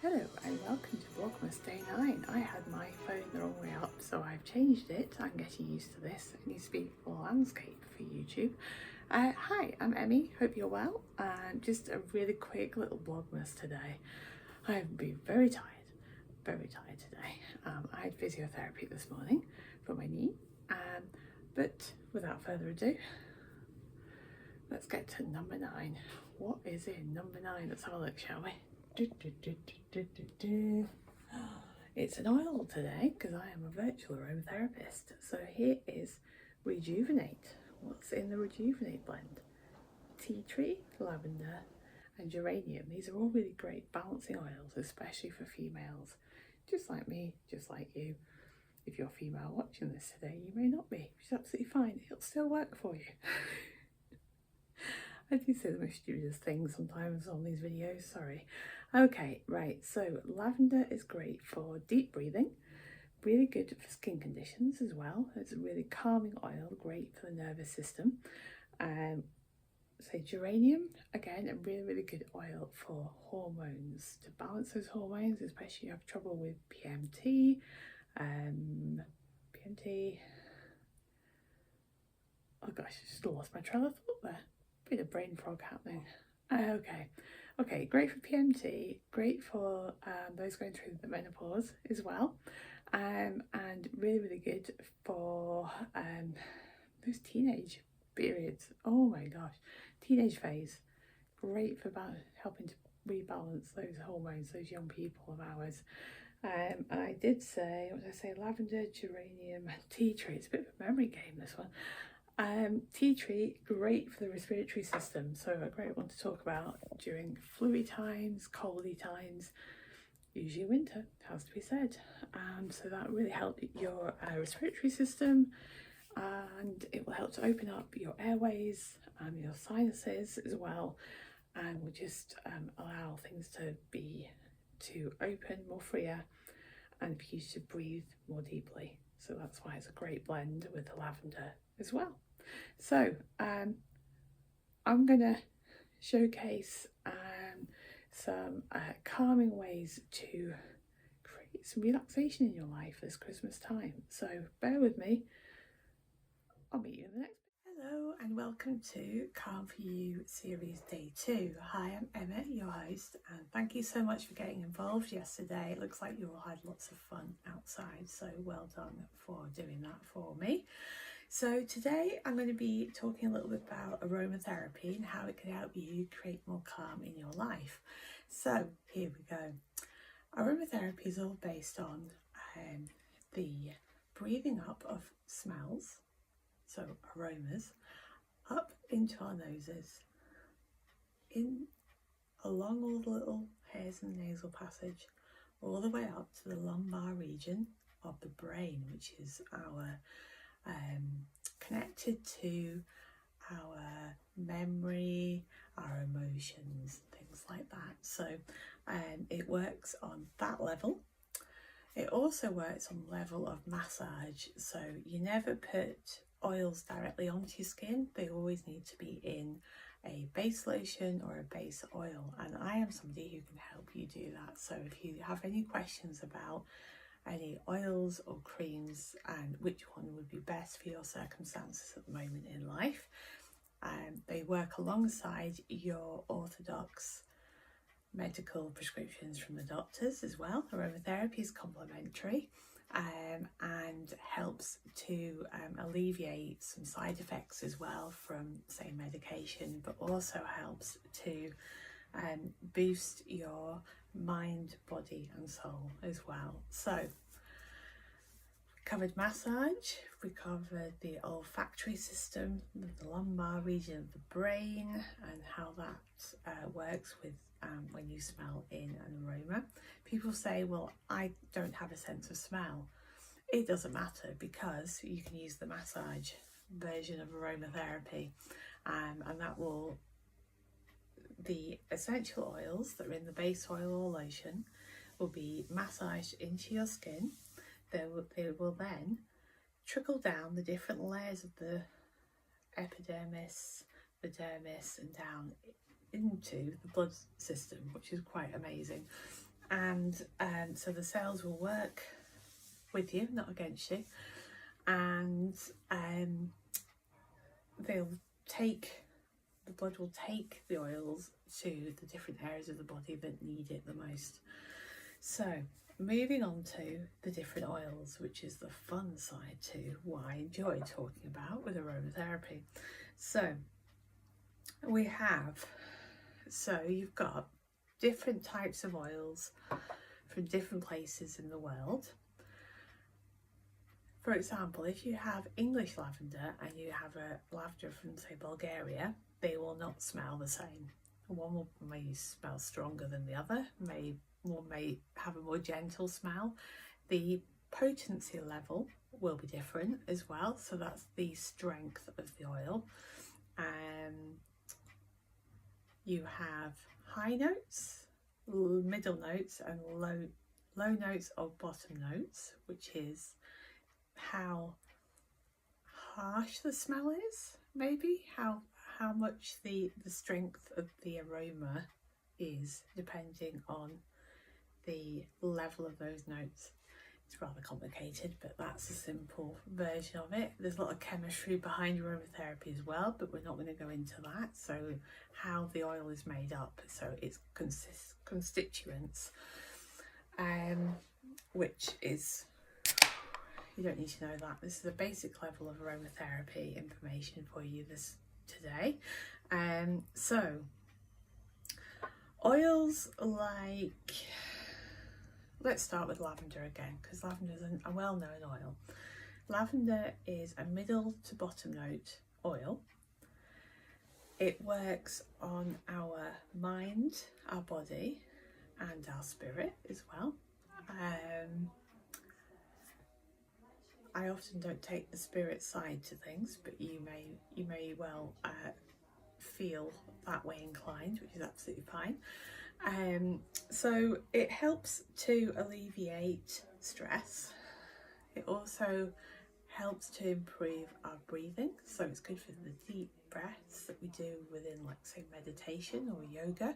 Hello and welcome to Blogmas Day 9. I had my phone the wrong way up, so I've changed it. I'm getting used to this. It needs to be a landscape for YouTube. Hi, I'm Emmy. Hope you're well. Just a really quick little Blogmas today. I've been very tired today. I had physiotherapy this morning for my knee. But without further ado, let's get to number 9. What is in number 9? Let's have a look, shall we? It's an oil today because I am a virtual aromatherapist. So here is Rejuvenate. What's in the Rejuvenate blend? Tea tree, lavender and geranium. These are all really great balancing oils, especially for females. Just like me, just like you. If you're female watching this today, you may not be, which is absolutely fine. It'll still work for you. I do say the most stupidest things sometimes on these videos, sorry. Okay, right, so lavender is great for deep breathing, really good for skin conditions as well. It's a really calming oil, great for the nervous system. So geranium, again, a really good oil for hormones, to balance those hormones, especially if you have trouble with PMT, oh gosh, I just lost my trail of thought there. Bit of brain fog happening. Okay, great for PMT, great for those going through the menopause as well, and really good for those teenage periods. Oh my gosh, teenage phase, great for helping to rebalance those hormones, those young people of ours. I did say, what did I say? Lavender, geranium, tea tree. It's a bit of a memory game, this one. Tea tree, great for the respiratory system, so a great one to talk about during flu times, coldy times, usually winter, has to be said. So that really helps your respiratory system, and it will help to open up your airways and your sinuses as well, and will just allow things to open more freer and for you to breathe more deeply. So that's why it's a great blend with the lavender as well. So I'm gonna showcase some calming ways to create some relaxation in your life this Christmas time. So bear with me. I'll meet you in the next. Hello and welcome to Calm For You series day 2. Hi, I'm Emma, your host, and thank you so much for getting involved yesterday. It looks like you all had lots of fun outside, so well done for doing that for me. So today I'm going to be talking a little bit about aromatherapy and how it can help you create more calm in your life. So here we go. Aromatherapy is all based on the breathing up of smells, so aromas, up into our noses, along all the little hairs in the nasal passage, all the way up to the lumbar region of the brain, which is our connected to our memory, our emotions, things like that. So it works on that level. It also works on the level of massage. So you never put oils directly onto your skin. They always need to be in a base lotion or a base oil. And I am somebody who can help you do that. So if you have any questions about any oils or creams and which one would be best for your circumstances at the moment in life, they work alongside your orthodox medical prescriptions from the doctors as well. Aromatherapy is complementary and helps to alleviate some side effects as well from, say, medication, but also helps to boost your mind, body and soul as well. So we covered massage, we covered the olfactory system, the lumbar region of the brain and how that works with when you smell in an aroma. People say, well, I don't have a sense of smell. It doesn't matter, because you can use the massage version of aromatherapy, and that will, the essential oils that are in the base oil or lotion will be massaged into your skin. They will then trickle down the different layers of the epidermis, the dermis and down into the blood system, which is quite amazing. and so the cells will work with you, not against you, and they'll take, the blood will take the oils to the different areas of the body that need it the most. So moving on to the different oils, which is the fun side to what I enjoy talking about with aromatherapy. So we have, so you've got different types of oils from different places in the world. For example, if you have English lavender and you have a lavender from, say, Bulgaria, they will not smell the same. One may smell stronger than the other, one may have a more gentle smell. The potency level will be different as well, so that's the strength of the oil. You have high notes, middle notes, and low notes or bottom notes, which is how harsh the smell is, maybe how much the strength of the aroma is, depending on the level of those notes. It's rather complicated, but that's a simple version of it. There's a lot of chemistry behind aromatherapy as well, but we're not going to go into that. So how the oil is made up, so its constituents, which is, you don't need to know that. This is a basic level of aromatherapy information for you today. So oils like, let's start with lavender again, because lavender is a well-known oil. Lavender is a middle to bottom note oil. It works on our mind, our body, and our spirit as well. I often don't take the spirit side to things, but you may well feel that way inclined, which is absolutely fine. So it helps to alleviate stress. It also helps to improve our breathing, so it's good for the deep breaths that we do within, like, say, meditation or yoga.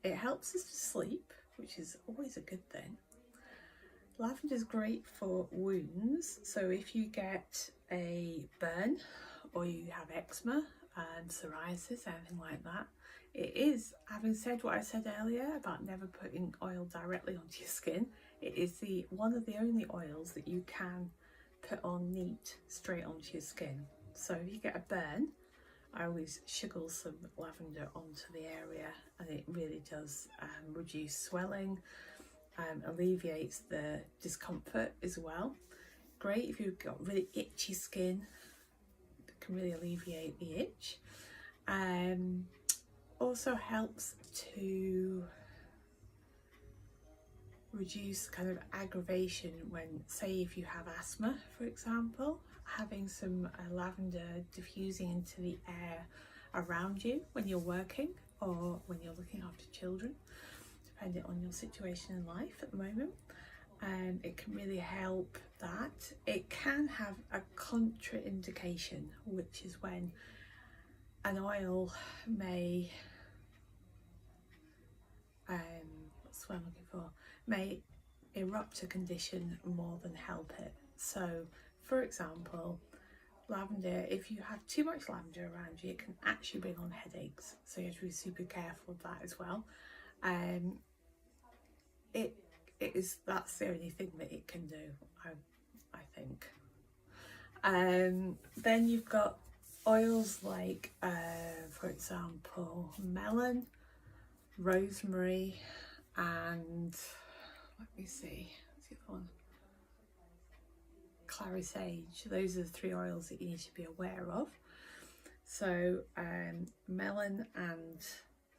It helps us to sleep, which is always a good thing. Lavender is great for wounds, so if you get a burn or you have eczema and psoriasis, anything like that, it is, having said what I said earlier about never putting oil directly onto your skin, it is one of the only oils that you can put on neat straight onto your skin. So if you get a burn, I always sugar some lavender onto the area, and it really does reduce swelling, alleviates the discomfort as well. Great if you've got really itchy skin, it can really alleviate the itch. Also helps to reduce kind of aggravation when, say, if you have asthma, for example, having some lavender diffusing into the air around you when you're working or when you're looking after children, depending on your situation in life at the moment. It can really help that. It can have a contraindication, which is when an oil may, what's the word I'm looking for, may erupt a condition more than help it. So, for example, lavender, if you have too much lavender around you, it can actually bring on headaches, so you have to be super careful of that as well. That's the only thing that it can do, I think. Then you've got oils like, for example, melon, rosemary, and let me see, what's the other one? Clary sage. Those are the three oils that you need to be aware of. So melon and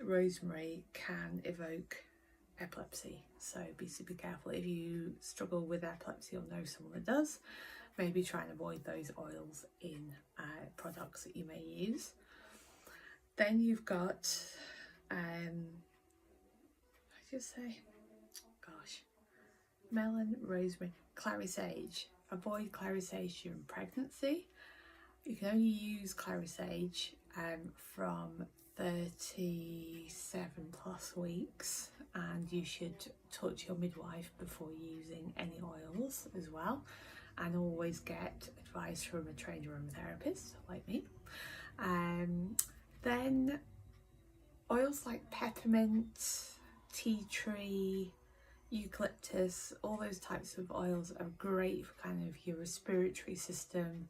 rosemary can evoke epilepsy, so be super careful. If you struggle with epilepsy or know someone that does, maybe try and avoid those oils in products that you may use. Then you've got, melon, rosemary, clary sage. Avoid clary sage during pregnancy. You can only use clary sage from 37 plus weeks, and and you should talk to your midwife before using any oils as well, and always get advice from a trained aromatherapist like me. Then oils like peppermint, tea tree, eucalyptus, all those types of oils are great for kind of your respiratory system,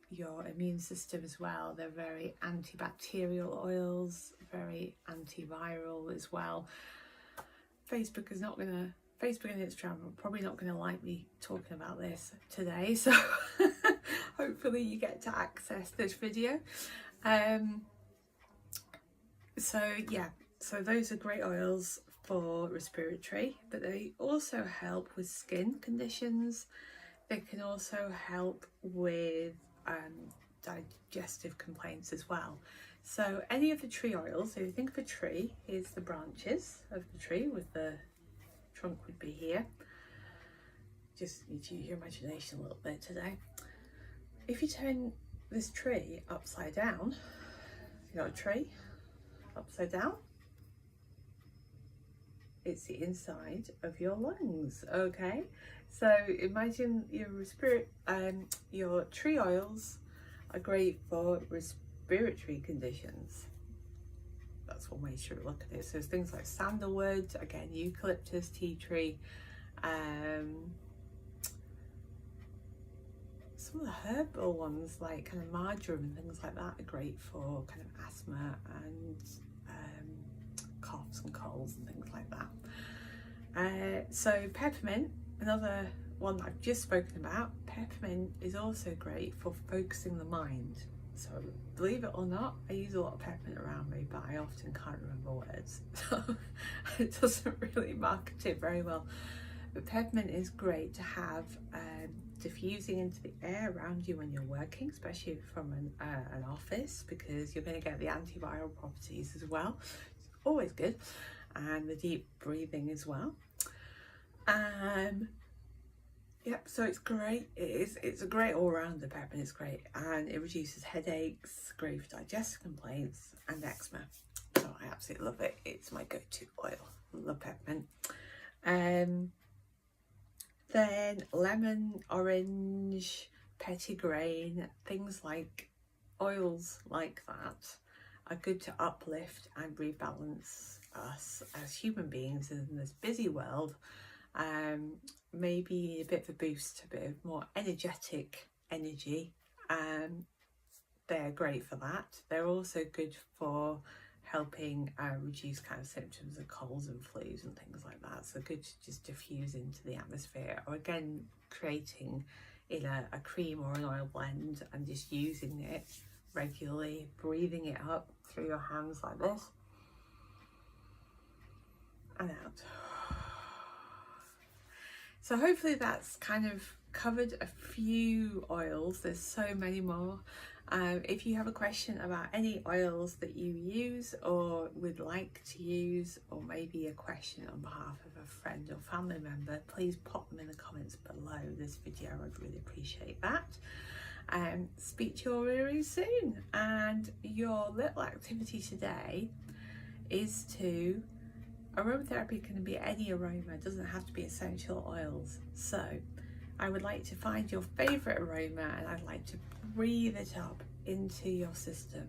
your immune system as well. They're very antibacterial oils, very antiviral as well. Facebook and Instagram are probably not going to like me talking about this today, so hopefully you get to access this video. So yeah, so those are great oils for respiratory, but they also help with skin conditions. They can also help with digestive complaints as well. So any of the tree oils, so you think of a tree, here's the branches of the tree, with the trunk would be here. Just need to use your imagination a little bit today. If you turn this tree upside down, you got a tree upside down, it's the inside of your lungs. Okay, so imagine your tree oils are great for respiratory conditions. That's one way to look at it. So things like sandalwood, again, eucalyptus, tea tree, some of the herbal ones like kind of marjoram and things like that are great for kind of asthma and coughs and colds and things like that. So peppermint, another one that I've just spoken about, peppermint is also great for focusing the mind. So believe it or not, I use a lot of peppermint around me, but I often can't remember words, so it doesn't really market it very well. But peppermint is great to have diffusing into the air around you when you're working, especially from an office, because you're going to get the antiviral properties as well. It's always good, and the deep breathing as well. Yep, so it's great. It's a great all-rounder. Peppermint is great, and it reduces headaches, great for digestive complaints and eczema. So I absolutely love it. It's my go-to oil. Love peppermint. Then lemon, orange, petitgrain, things like oils like that are good to uplift and rebalance us as human beings in this busy world. Maybe a bit of a boost, a bit of more energetic energy. They're great for that. They're also good for helping reduce kind of symptoms of colds and flus and things like that. So good to just diffuse into the atmosphere, or again creating in a cream or an oil blend and just using it regularly, breathing it up through your hands like this and out. So hopefully that's kind of covered a few oils. There's so many more. If you have a question about any oils that you use or would like to use, or maybe a question on behalf of a friend or family member, please pop them in the comments below this video. I'd really appreciate that. Speak to you all really soon. And your little activity today is to aromatherapy can be any aroma, it doesn't have to be essential oils. So I would like to find your favourite aroma, and I'd like to breathe it up into your system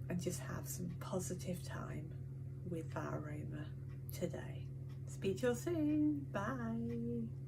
and just have some positive time with that aroma today. Speak to you soon. Bye.